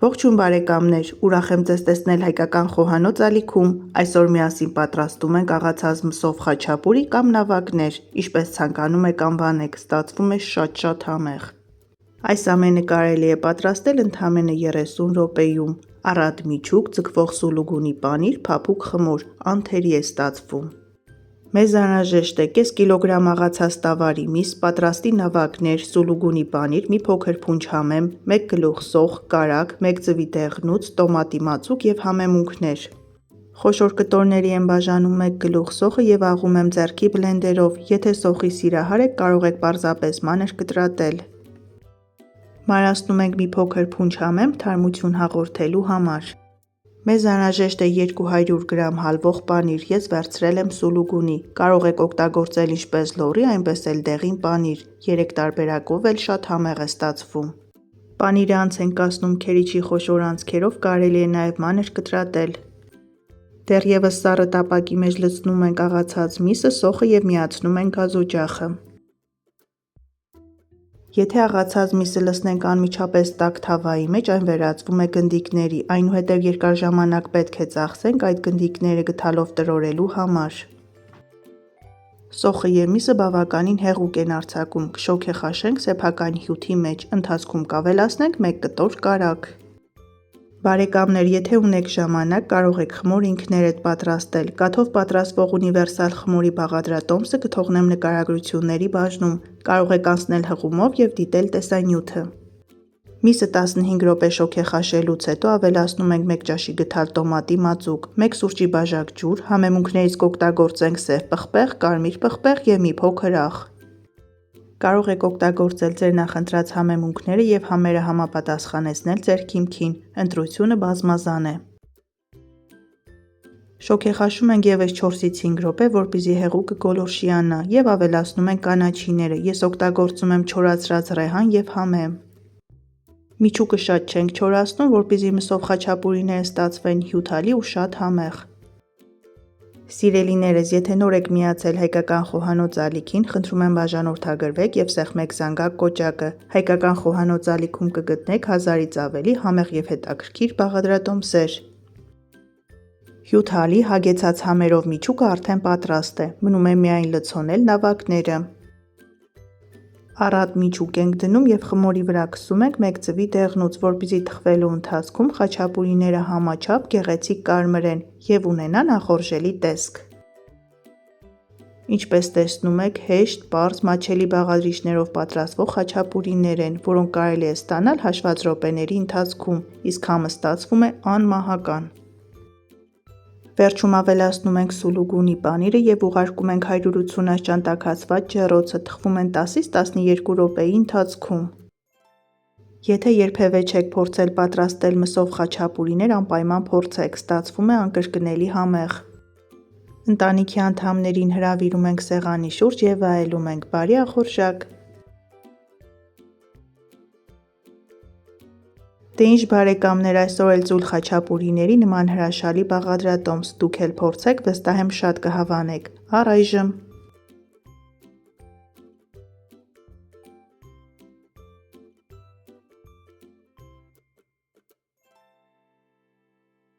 Ողջույն բարեկամներ, ուրախ եմ ձեզ տեսնել հայկական խոհանոց ալիքում, այսօր միասին պատրաստում ենք աղացած մսով խաչապուրի կամ նավակներ, ինչպես ցանկանում եք անվանեք, ստացվում է շատ համեղ։ Այս ամենը կարելի է պատրաստել ընդամենը 30 րոպեում, առատ միջուկ, ձգվող սուլուգունի պանիր, փափուկ խմոր, անթերի է ստացվում։ Մեզ անհրաժեշտ է կես կիլոգրամ աղացած տավարի միս, պատրաստի նավակներ, սուլուգունի պանիր, մի փոքր փունջ համեմ, 1 գլուխ սոխ, կարագ, 1 ձվի դեղնուց, տոմատի մածուկ եւ համեմունքներ։ Խոշոր կտորների եմ բաժանում 1 գլուխ սոխը եւ աղում եմ ձեռքի բլենդերով, եթե սոխի սիրահար եք կարող եք պարզապես մանր կտրատել։ Մարացնում ենք մի փոքր փունջ համեմ թարմություն հաղորդելու համար։ Մեզ անհրաժեշտ է 200 գրամ հալվող պանիր, ես վերցրել եմ սուլուգունի, կարող եք օգտագործել ինչպես լոռի, այնպես էլ դեղին պանիր, 3 տարբերակով էլ շատ համեղ է ստացվում։ Պանիրը անց ենք կացնում քերիչի խոշոր անցքերով, կարելի է նաև մանր կտրատել։ Դեռևս սառը տապակի մեջ լցնում ենք աղացած միսը, սոխը եւ միացնում ենք գազօջախը։ Եթե աղացած միսը լցնենք անմիջապես տաք թավայի մեջ, այն վերածվում է գնդիկների, այնուհետև երկար ժամանակ պետք է ծախսենք այդ գնդիկները գդալով տրորելու համար։ Սոխը եւ միսը բավականին հեղուկ են արձակում, կշոքեխաշենք սեփական հյութի մեջ, ընթացքում կավելացնենք 1 կտոր կարագ։ Բարեկամներ, եթե ունեք ժամանակ, կարող եք խմոր ինքներդ պատրաստել, կաթով պատրաստվող ունիվերսալ խմորի բաղադրատոմսը կթողնեմ նկարագրությունների բաժնում, կարող եք անցնել հղումով եւ դիտել տեսանյութը։ Միսը 15 րոպե շոքեխաշելուց հետո ավելացնում ենք 1 ճաշի գթալ տոմատի մածուկ, 1 սուրճի բաժակ ջուր, համեմունքներից կօգտագործենք սև պղպեղ, կարմիր պղպեղ եւ մի փոքր աղ։ Կարող եք օգտագործել ձեր նախընտրած համեմունքները եւ համերը համապատասխանեցնել ձեր քիմքին, ընտրությունը բազմազան է։ Շոքեխաշում ենք եւս 4-ից 5 րոպե, որպեսզի հեղուկը գոլորշիանա եւ ավելացնում ենք կանաչիները, ես օգտագործում եմ չորացրած ռեհան եւ համեմ։ Միջուկը շատ չենք չորացնում, որպեսզի մսով խաչապուրիները ստացվեն հյութալի ու շատ համեղ։ Սիրելիներս, եթե նոր եք միացել հայկական խոհանոց ալիքին, խնդրում եմ բաժանորդագրվեք եւ սեղմեք զանգակ կոճակը, հայկական խոհանոց ալիքում կգտնեք 1000-ից ավելի համեղ եւ հետաքրքիր բաղադրատոմսեր։ Հյութալի հագեցած համերով միջուկը արդեն պատրաստ է, մնում է միայն լցոնել նավակները։ Առատ միջուկ ենք դնում եւ խմորի վրա քսում ենք 1 ձվի դեղնուց, որպեսզի թխվելու ընթացքում խաչապուրիները համաչափ գեղեցիկ կարմրեն եւ ունենան ախորժելի տեսք։ Ինչպես տեսնում եք, հեշտ, պարզ, մատչելի բաղադրիչներով պատրաստվող խաչապուրիներ են, որոնք կարելի է ստանալ հաշված րոպեների ընթացքում, իսկ համը ստացվում է անմահական։ Վերջում ավելացնում ենք սուլուգունի պանիրը եւ ուղարկում ենք 180-ից ճանտաքացված ջեռոցը, թխվում են 10-ից 12 րոպեի ընթացքում։ Եթե երբևէ չեք փորձել պատրաստել մսով խաչապուրիներ, անպայման փորձեք, ստացվում է անկրկնելի համեղ։ Ընտանիքի անդամներին հրավիրում ենք սեղանի շուրջ եւ վայելում ենք, բարի ախորժակ։ Դե ինչ բարեկամներ, այսօր էլ ծուլ խաչապուրիների նման հրաշալի բաղադրատոմս, դուք էլ փորձեք, վստահ եմ շատ կհավանեք։ Առայժմ